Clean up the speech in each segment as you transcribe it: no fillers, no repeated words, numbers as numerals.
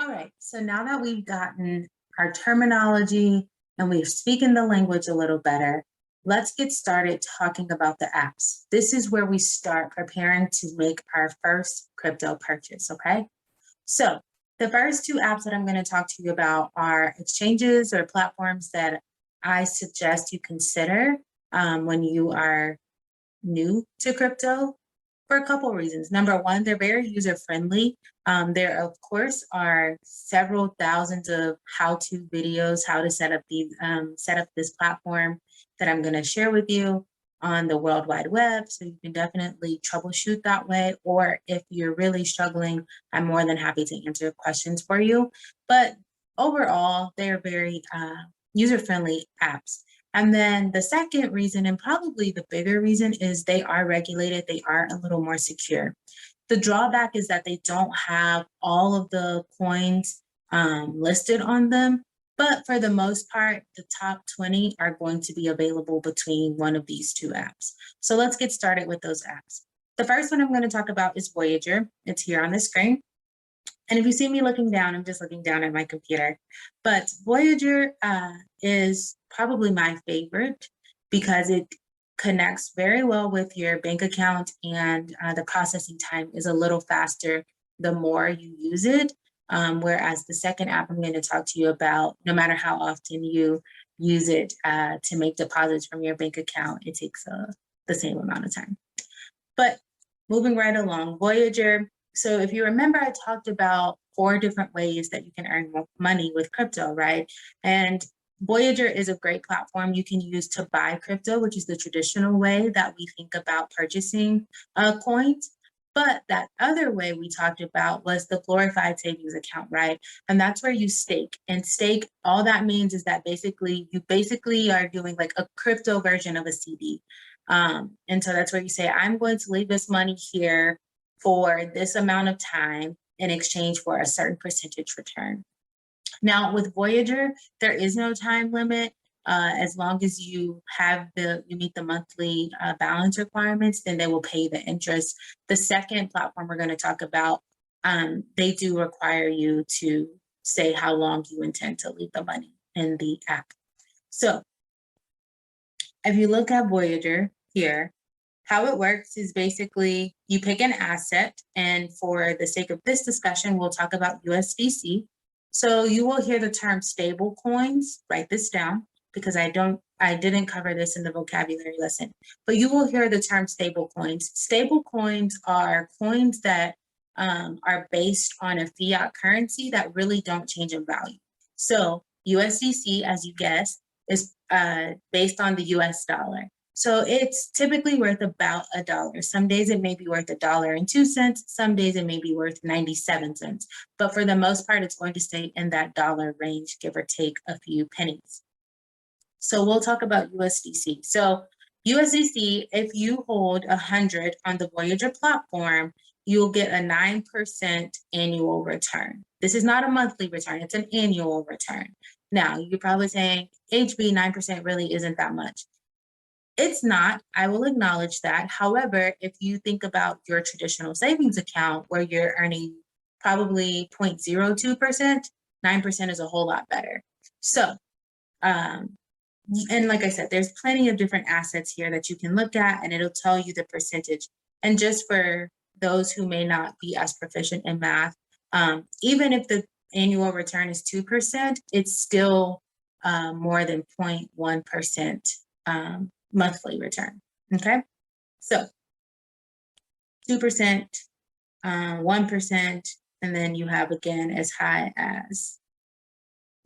All right, so now that we've gotten our terminology and we've spoken the language a little better, let's get started talking about the apps. This is where we start preparing to make our first crypto purchase, okay? So the first two apps that I'm going to talk to you about are exchanges or platforms that I suggest you consider when you are new to crypto for a couple of reasons. Number one, they're very user friendly. There, of course, are several thousands of how-to videos, how to set up this platform that I'm going to share with you on the World Wide Web. So you can definitely troubleshoot that way. Or if you're really struggling, I'm more than happy to answer questions for you. But overall, they're very user-friendly apps. And then the second reason, and probably the bigger reason, is they are regulated. They are a little more secure. The drawback is that they don't have all of the coins listed on them. But for the most part, the top 20 are going to be available between one of these two apps. So let's get started with those apps. The first one I'm going to talk about is Voyager. It's here on the screen. And if you see me looking down, I'm just looking down at my computer. But Voyager is probably my favorite because it connects very well with your bank account, and the processing time is a little faster the more you use it. Whereas the second app I'm going to talk to you about, no matter how often you use it to make deposits from your bank account, it takes the same amount of time. But moving right along, Voyager. So if you remember, I talked about 4 different ways that you can earn money with crypto, right? And Voyager is a great platform you can use to buy crypto, which is the traditional way that we think about purchasing coins. But that other way we talked about was the glorified savings account, right? And that's where you stake. And stake, all that means is that you basically are doing like a crypto version of a CD. And so that's where you say, I'm going to leave this money here for this amount of time in exchange for a certain percentage return. Now with Voyager, there is no time limit. As long as you meet the monthly balance requirements, then they will pay the interest. The second platform we're going to talk about, they do require you to say how long you intend to leave the money in the app. So if you look at Voyager here, how it works is basically you pick an asset, and for the sake of this discussion, we'll talk about USDC. So you will hear the term stable coins. Write this down because I didn't cover this in the vocabulary lesson, but you will hear the term stable coins. Stable coins are coins that are based on a fiat currency that really don't change in value. So USDC, as you guessed, is based on the US dollar. So it's typically worth about $1. Some days it may be worth $1.02. Some days it may be worth 97 cents. But for the most part, it's going to stay in that dollar range, give or take a few pennies. So we'll talk about USDC. So USDC, if you hold 100 on the Voyager platform, you'll get a 9% annual return. This is not a monthly return, it's an annual return. Now, you're probably saying, HB, 9% really isn't that much. It's not, I will acknowledge that. However, if you think about your traditional savings account where you're earning probably 0.02%, 9% is a whole lot better. So, and like I said, there's plenty of different assets here that you can look at and it'll tell you the percentage. And just for those who may not be as proficient in math, even if the annual return is 2%, it's still more than 0.1% monthly return, okay? So 2%, 1%, and then you have again as high as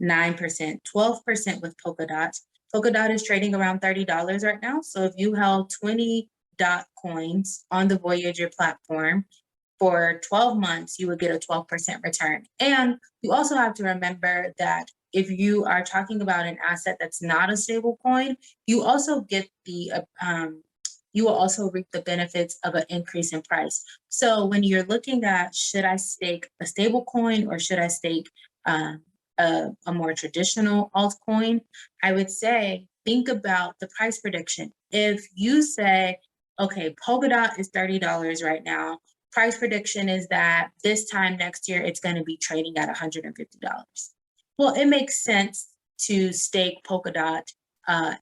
9%, 12% with Polkadot. Polkadot is trading around $30 right now. So if you held 20 DOT coins on the Voyager platform for 12 months, you would get a 12% return. And you also have to remember that if you are talking about an asset that's not a stable coin, you also get you will also reap the benefits of an increase in price. So when you're looking at, should I stake a stable coin or should I stake a more traditional altcoin, I would say, think about the price prediction. If you say, okay, Polkadot is $30 right now, price prediction is that this time next year, it's going to be trading at $150. Well, it makes sense to stake Polkadot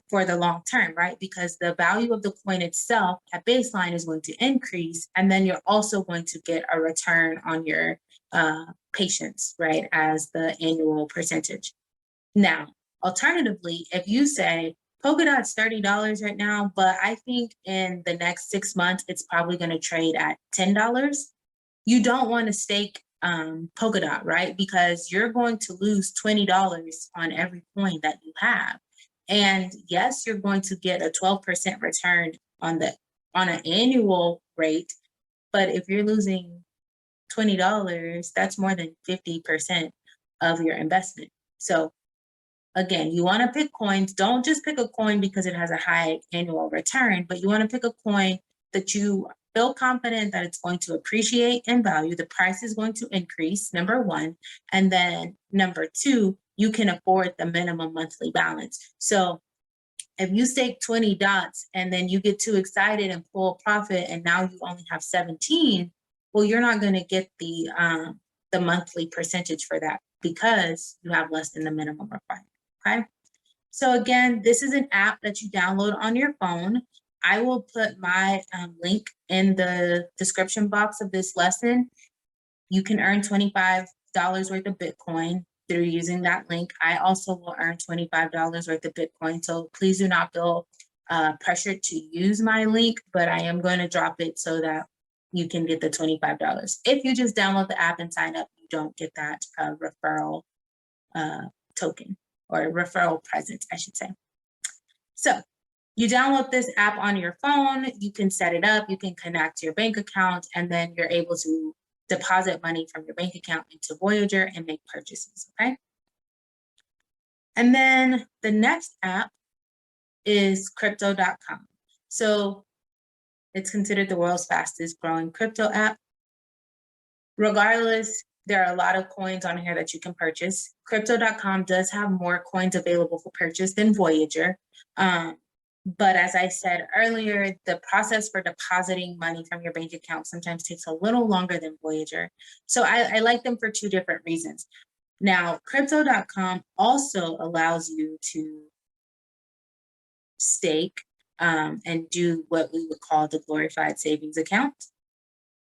for the long term, right? Because the value of the coin itself at baseline is going to increase, and then you're also going to get a return on your patience, right, as the annual percentage. Now, alternatively, if you say Polkadot's $30 right now, but I think in the next 6 months, it's probably going to trade at $10, you don't want to stake Polkadot, right? Because you're going to lose $20 on every coin that you have. And yes, you're going to get a 12% return on an annual rate, but if you're losing $20, that's more than 50% of your investment. So again, you want to pick coins. Don't just pick a coin because it has a high annual return, but you want to pick a coin that you feel confident that it's going to appreciate in value. The price is going to increase, number one. And then number two, you can afford the minimum monthly balance. So if you stake 20 dots and then you get too excited and pull a profit and now you only have 17, well, you're not going to get the monthly percentage for that because you have less than the minimum requirement. Okay. So again, this is an app that you download on your phone. I will put my link in the description box of this lesson. You can earn $25 worth of Bitcoin through using that link. I also will earn $25 worth of Bitcoin. So please do not feel pressured to use my link, but I am going to drop it so that you can get the $25. If you just download the app and sign up, you don't get that referral token or referral present, I should say. So you download this app on your phone, you can set it up, you can connect to your bank account, and then you're able to deposit money from your bank account into Voyager and make purchases, okay? And then the next app is Crypto.com. So it's considered the world's fastest growing crypto app. Regardless, there are a lot of coins on here that you can purchase. Crypto.com does have more coins available for purchase than Voyager. But as I said earlier, the process for depositing money from your bank account sometimes takes a little longer than Voyager. So I like them for two different reasons. Now, Crypto.com also allows you to stake and do what we would call the glorified savings account.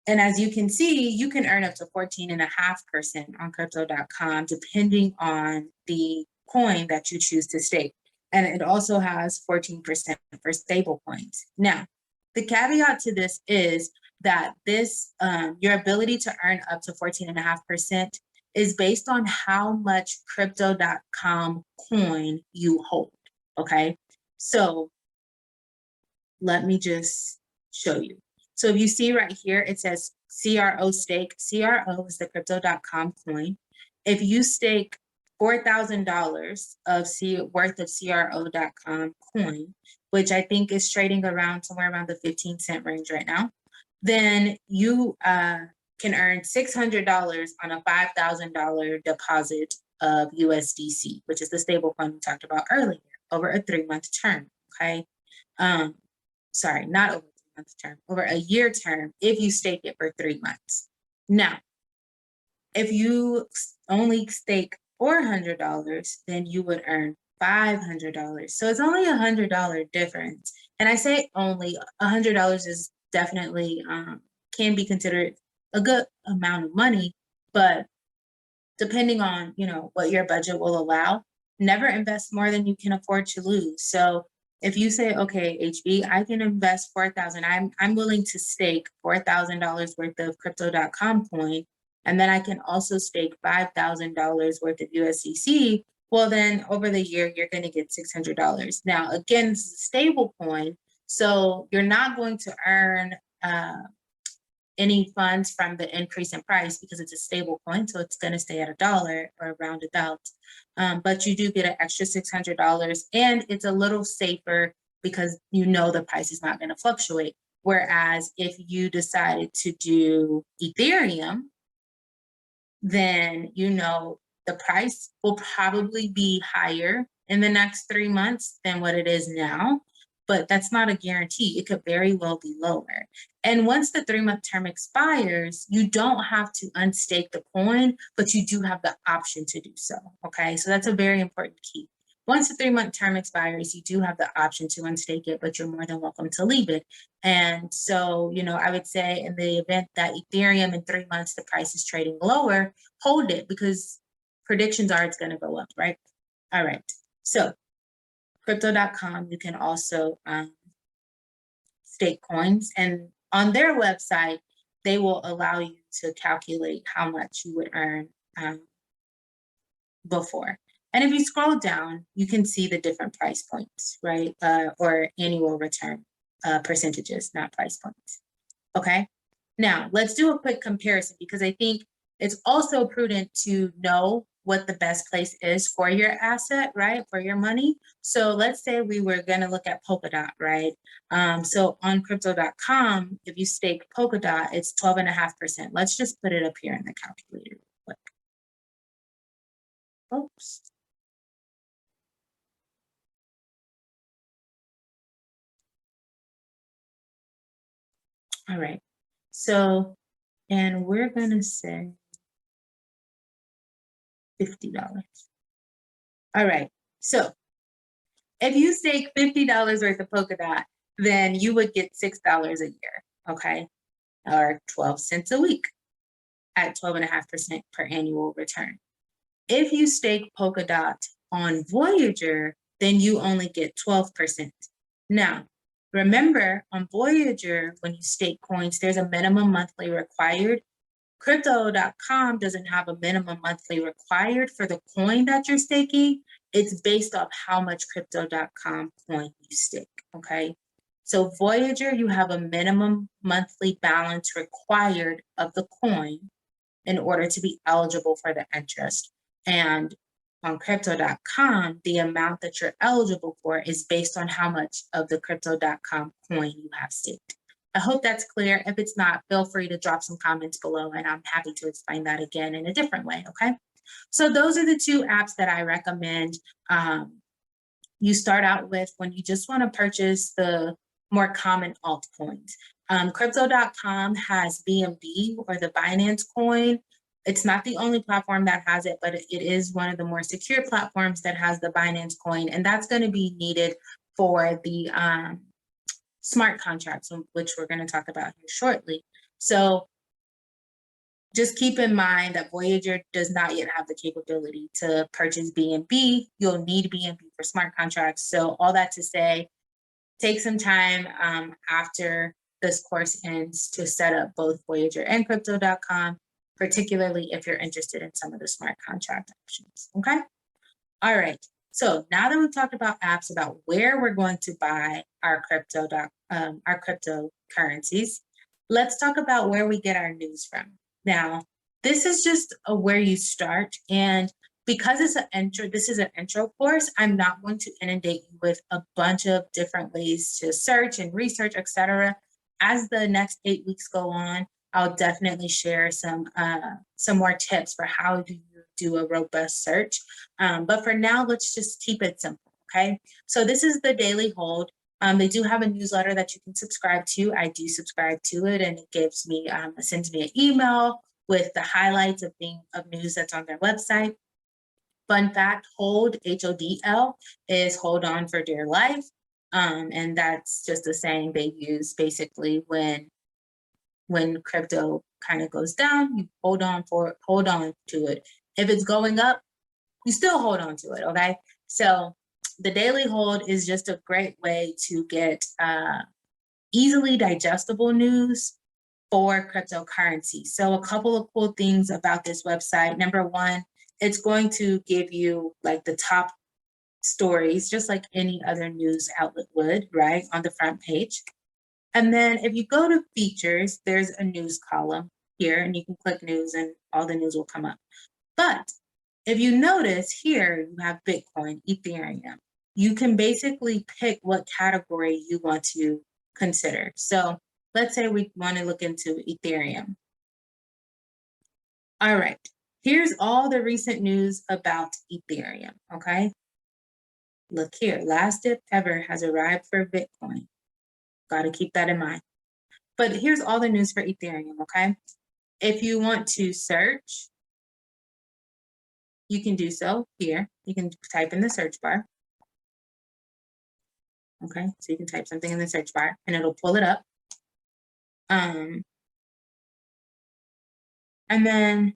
And as you can see, you can earn up to 14.5% on Crypto.com, depending on the coin that you choose to stake. And it also has 14% for stable coins. Now, the caveat to this is that this your ability to earn up to 14.5% is based on how much Crypto.com coin you hold, okay? So let me just show you. So if you see right here, it says CRO stake. CRO is the Crypto.com coin. If you stake $4,000 worth of CRO.com coin, which I think is trading around somewhere around the 15-cent range right now, then you can earn $600 on a $5,000 deposit of USDC, which is the stable coin we talked about earlier, over a 3-month term, okay? Sorry, not over a 3-month term, over a year term if you stake it for 3 months. Now, if you only stake $400, then you would earn $500. So it's only $100 difference. And I say only, $100 is definitely can be considered a good amount of money, but depending on, you know, what your budget will allow, never invest more than you can afford to lose. So if you say, okay, HB, I can invest $4,000, I'm willing to stake $4,000 worth of Crypto.com coin, and then I can also stake $5,000 worth of USDC, well, then over the year, you're going to get $600. Now, again, this is a stable coin, so you're not going to earn any funds from the increase in price because it's a stable coin, so it's going to stay at $1 or around about. But you do get an extra $600, and it's a little safer because you know the price is not going to fluctuate. Whereas if you decided to do Ethereum, then you know the price will probably be higher in the next 3 months than what it is now. but that's not a guarantee. It could very well be lower. And once the 3-month term expires, you don't have to unstake the coin, but you do have the option to do so, okay? So that's a very important key. Once the 3-month term expires, you do have the option to unstake it, but you're more than welcome to leave it. And so, I would say in the event that Ethereum in 3 months, the price is trading lower, hold it, because predictions are it's going to go up, right? All right. So crypto.com, you can also stake coins, and on their website, they will allow you to calculate how much you would earn before. And if you scroll down, you can see the different price points, right? Or annual return percentages, not price points. Okay. Now let's do a quick comparison, because I think it's also prudent to know what the best place is for your asset, right? For your money. So let's say we were going to look at Polkadot, right? So on crypto.com, if you stake Polkadot, it's 12.5%. Let's just put it up here in the calculator real quick. Oops. All right. So, and we're going to say $50. All right. So if you stake $50 worth of Polkadot, then you would get $6 a year, okay? Or 12 cents a week at 12.5% per annual return. If you stake Polkadot on Voyager, then you only get 12%. Now, remember, on Voyager, when you stake coins, there's a minimum monthly required. Crypto.com doesn't have a minimum monthly required for the coin that you're staking. It's based off how much Crypto.com coin you stake, okay? So Voyager, you have a minimum monthly balance required of the coin in order to be eligible for the interest. And on crypto.com, the amount that you're eligible for is based on how much of the crypto.com coin you have staked. I hope that's clear. If it's not, feel free to drop some comments below, and I'm happy to explain that again in a different way, okay? So those are the two apps that I recommend you start out with when you just want to purchase the more common altcoins. Crypto.com has BNB, or the Binance coin. It's not the only platform that has it, but it is one of the more secure platforms that has the Binance coin, and that's going to be needed for the smart contracts, which we're going to talk about here shortly. So just keep in mind that Voyager does not yet have the capability to purchase BNB. You'll need BNB for smart contracts. So all that to say, take some time after this course ends to set up both Voyager and Crypto.com, particularly if you're interested in some of the smart contract options, okay? All right, so now that we've talked about apps, about where we're going to buy our cryptocurrencies, let's talk about where we get our news from. Now, this is just where you start, and because this is an intro course, I'm not going to inundate you with a bunch of different ways to search and research, etc. As the next 8 weeks go on, I'll definitely share some more tips for how do you do a robust search. But for now, let's just keep it simple, okay? So this is the Daily Hold. They do have a newsletter that you can subscribe to. I do subscribe to it, and it gives me, sends me an email with the highlights of news that's on their website. Fun fact, Hold, H-O-D-L, is hold on for dear life. And that's just a saying they use basically when crypto kind of goes down, you hold on to it. If it's going up, you still hold on to it, okay? So the Daily Hold is just a great way to get easily digestible news for cryptocurrency. So a couple of cool things about this website. Number one, it's going to give you like the top stories, just like any other news outlet would, right, on the front page. And then if you go to features, there's a news column here, and you can click news and all the news will come up. But if you notice here, you have Bitcoin, Ethereum. You can basically pick what category you want to consider. So let's say we want to look into Ethereum. All right, here's all the recent news about Ethereum, okay? Look here, last dip ever has arrived for Bitcoin. Got to keep that in mind. But here's all the news for Ethereum, okay? If you want to search, you can do so here. You can type in the search bar. Okay, so you can type something in the search bar and it'll pull it up. And then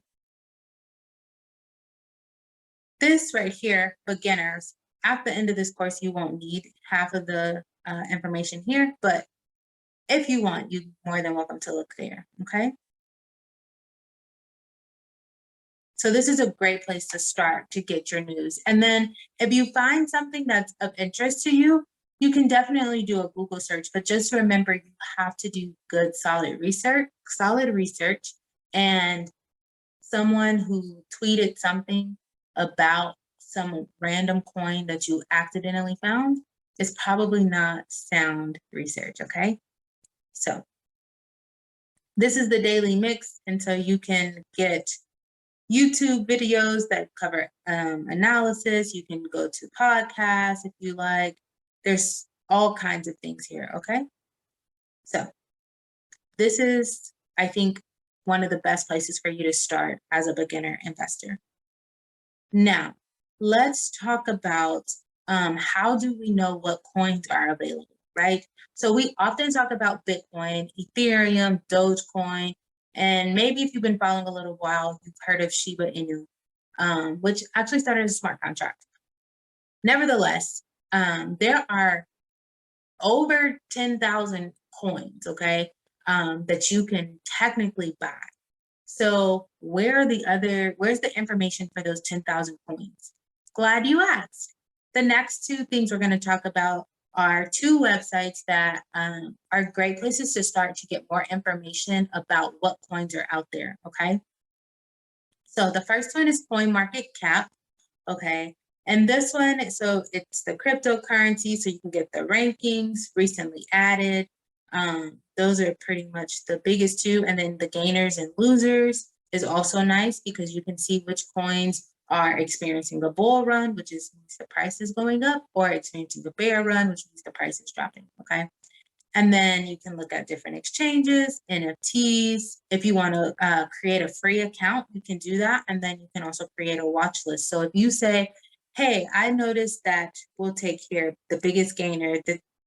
this right here, beginners, at the end of this course, you won't need half of the information here, but if you want, you're more than welcome to look there, okay? So this is a great place to start to get your news. And then if you find something that's of interest to you, you can definitely do a Google search, but just remember you have to do good, solid research. And someone who tweeted something about some random coin that you accidentally found is probably not sound research, okay? So this is the daily mix, and so you can get YouTube videos that cover analysis. You can go to podcasts if you like. There's all kinds of things here, okay? So this is, I think, one of the best places for you to start as a beginner investor. Now, let's talk about how do we know what coins are available, right? So we often talk about Bitcoin, Ethereum, Dogecoin, and maybe if you've been following a little while, you've heard of Shiba Inu, which actually started as a smart contract. Nevertheless, there are over 10,000 coins, okay, that you can technically buy. So where's the information for those 10,000 coins? Glad you asked. The next two things we're going to talk about are two websites that are great places to start to get more information about what coins are out there, okay? So the first one is CoinMarketCap, okay? And this one, so it's the cryptocurrency, so you can get the rankings recently added. Those are pretty much the biggest two. And then the gainers and losers is also nice because you can see which coins are experiencing a bull run, which means the price is going up, or experiencing a bear run, which means the price is dropping, okay? And then you can look at different exchanges, NFTs. If you want to create a free account, you can do that. And then you can also create a watch list. So if you say, hey, I noticed that, we'll take here the biggest gainer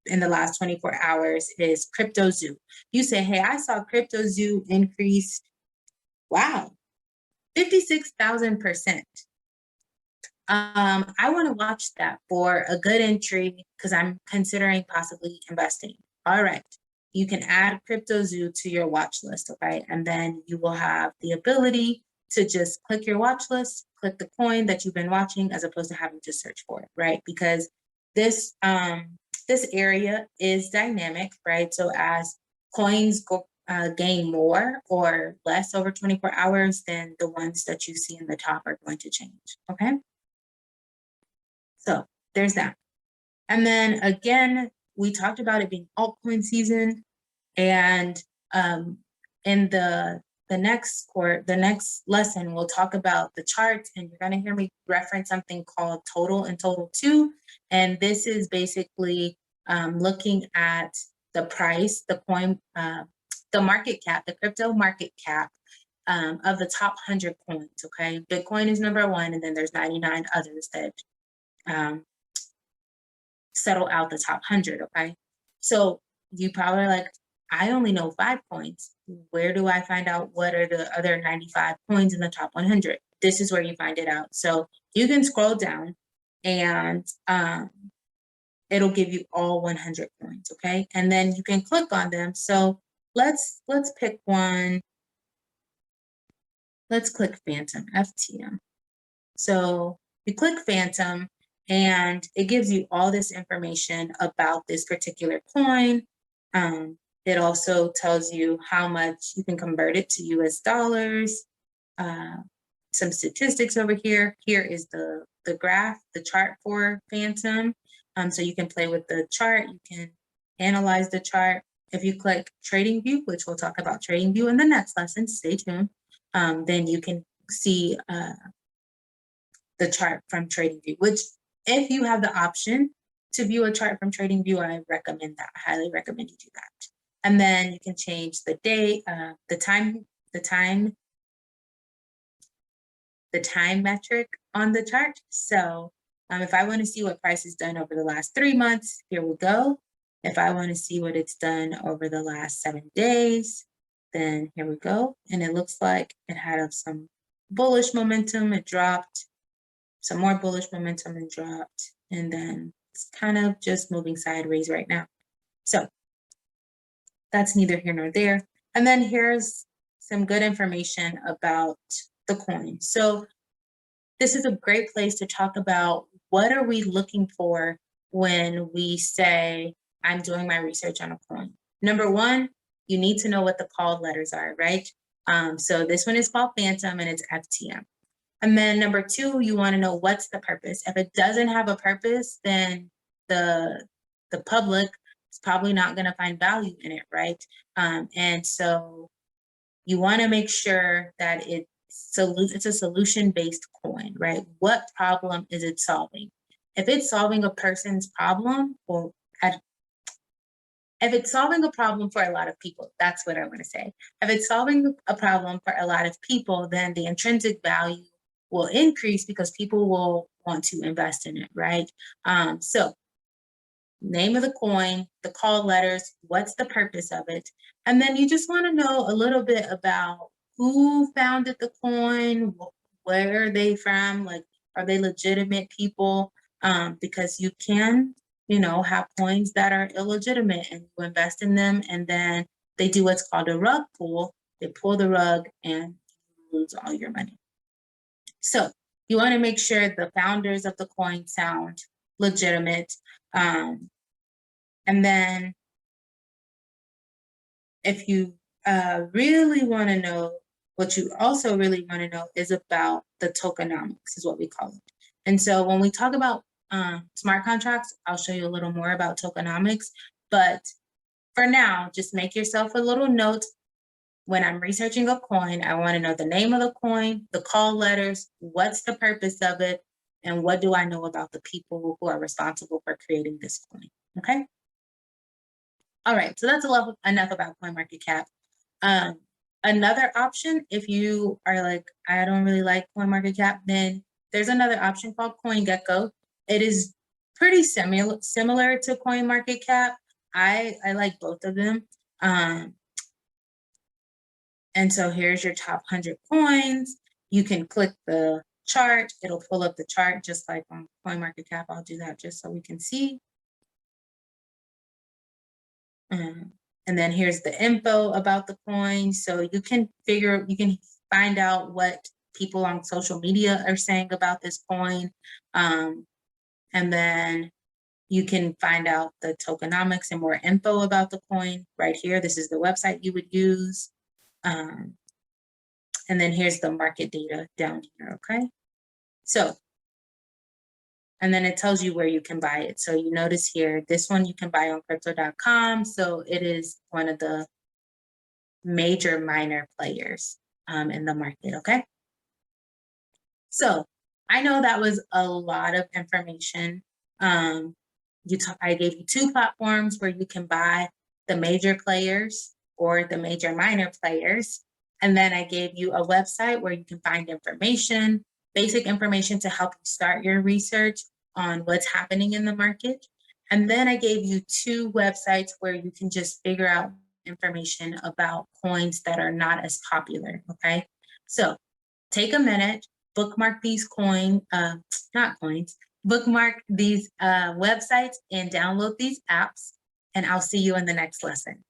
in the last 24 hours is CryptoZoo. You say, hey, I saw CryptoZoo increase, wow, 56,000%. I want to watch that for a good entry because I'm considering possibly investing. All right, you can add CryptoZoo to your watch list, okay? And then you will have the ability to just click your watch list, click the coin that you've been watching, as opposed to having to search for it, right? Because this area is dynamic, right? So as coins gain more or less over 24 hours, then the ones that you see in the top are going to change, okay? So there's that. And then again, we talked about it being altcoin season, and in the next lesson, we'll talk about the charts, and you're going to hear me reference something called Total and Total 2. And this is basically looking at the price, the coin, the market cap, the crypto market cap of the top 100 coins, okay? Bitcoin is number one, and then there's 99 others that settle out the top 100, okay? So you probably are like, I only know 5 coins. Where do I find out what are the other 95 coins in the top 100? This is where you find it out. So you can scroll down and it'll give you all 100 coins, okay? And then you can click on them. So let's pick one. Let's click Phantom, FTM. So you click Phantom, and it gives you all this information about this particular coin. It also tells you how much you can convert it to US dollars. Some statistics over here. Here is the graph, the chart for Phantom. So you can play with the chart. You can analyze the chart. If you click TradingView, which we'll talk about TradingView in the next lesson, stay tuned, then you can see the chart from TradingView, which If you have the option to view a chart from TradingView, I recommend that. I highly recommend you do that. And then you can change the date, the time metric on the chart. So if I want to see what price is done over the last 3 months, here we go. If I want to see what it's done over the last 7 days, then here we go. And it looks like it had some bullish momentum, it dropped, some more bullish momentum and dropped, and then it's kind of just moving sideways right now. So that's neither here nor there. And then here's some good information about the coin. So this is a great place to talk about what are we looking for when we say, I'm doing my research on a coin. Number one, you need to know what the call letters are, right? So this one is called Phantom and it's FTM. And then number two, you want to know what's the purpose. If it doesn't have a purpose, then the public is probably not going to find value in it, right? And so you want to make sure that it's a solution-based coin, right? What problem is it solving? If it's solving a person's problem, or if it's solving a problem for a lot of people, that's what I want to say. If it's solving a problem for a lot of people, then the intrinsic value will increase because people will want to invest in it, right? So name of the coin, the call letters, what's the purpose of it? And then you just want to know a little bit about who founded the coin, where are they from, like, are they legitimate people? Because you can, have coins that are illegitimate and you invest in them and then they do what's called a rug pull. They pull the rug and you lose all your money. So you want to make sure the founders of the coin sound legitimate. And then if you really want to know, what you also really want to know is about the tokenomics, is what we call it. And so when we talk about smart contracts, I'll show you a little more about tokenomics. But for now, just make yourself a little note. When I'm researching a coin, I want to know the name of the coin, the call letters, what's the purpose of it, and what do I know about the people who are responsible for creating this coin, okay? All right, so that's enough about CoinMarketCap. Another option, if you are like, I don't really like CoinMarketCap, then there's another option called CoinGecko. It is pretty similar to CoinMarketCap. I like both of them. And so here's your top 100 coins. You can click the chart. It'll pull up the chart just like on CoinMarketCap. I'll do that just so we can see. And then here's the info about the coin. So you can find out what people on social media are saying about this coin. And then you can find out the tokenomics and more info about the coin right here. This is the website you would use. And then here's the market data down here, okay? So, and then it tells you where you can buy it. So you notice here, this one you can buy on crypto.com. So it is one of the major miner players in the market, okay? So I know that was a lot of information. I gave you 2 platforms where you can buy the major players or the major miner players. And then I gave you a website where you can find information, basic information to help you start your research on what's happening in the market. And then I gave you 2 websites where you can just figure out information about coins that are not as popular, okay? So take a minute, bookmark these bookmark these websites and download these apps, and I'll see you in the next lesson.